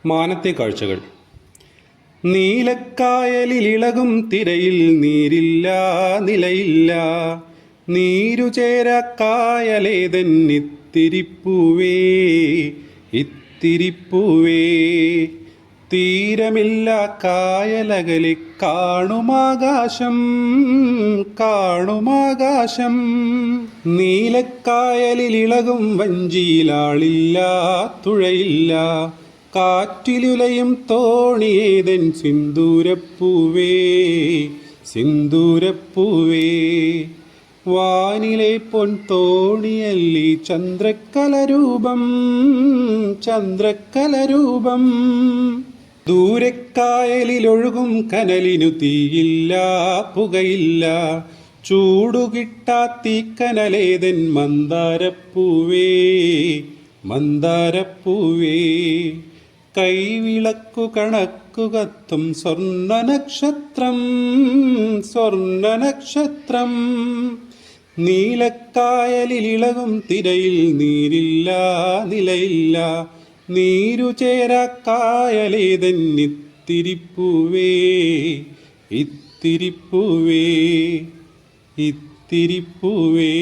മാനത്തെ കാഴ്ചകൾ. നീലക്കായലിളിളകും തിരയിൽ നീരില്ല നിലയില്ല, നീരുചേര കായലേതെന്നിത്തിരിപ്പൂവേ ഇത്തിരിപ്പൂവേ. തീരമില്ല കായലകലെ കാണുമാകാശം കാണുമാകാശം. നീലക്കായലിളിളകും വഞ്ചിയിലാളില്ല തുഴയില്ല, കാറ്റിലുലയും തോണിയേതൻ സിന്ദൂരപ്പൂവേ സിന്ദൂരപ്പൂവേ. വാനിലെ പൊൻതോണിയല്ലി ചന്ദ്രക്കലരൂപം ചന്ദ്രക്കലരൂപം. ദൂരക്കായലിലൊഴുകും കനലിനു തീയില്ല പുകയില്ല, ചൂടുകിട്ടാത്തീ കനലേതൻ മന്ദാരപ്പൂവേ മന്ദാരപ്പൂവേ. കൈവിളക്കു കണക്കു കത്തും സ്വർണ്ണനക്ഷത്രം സ്വർണ്ണനക്ഷത്രം. നീലക്കായലിളിളകും തിരയിൽ നീരില്ല നിലയില്ല, നീരുചേര കായലേതെന്നിത്തിരിപ്പൂവേ ഇത്തിരിപ്പൂവേ ഇത്തിരിപ്പൂവേ.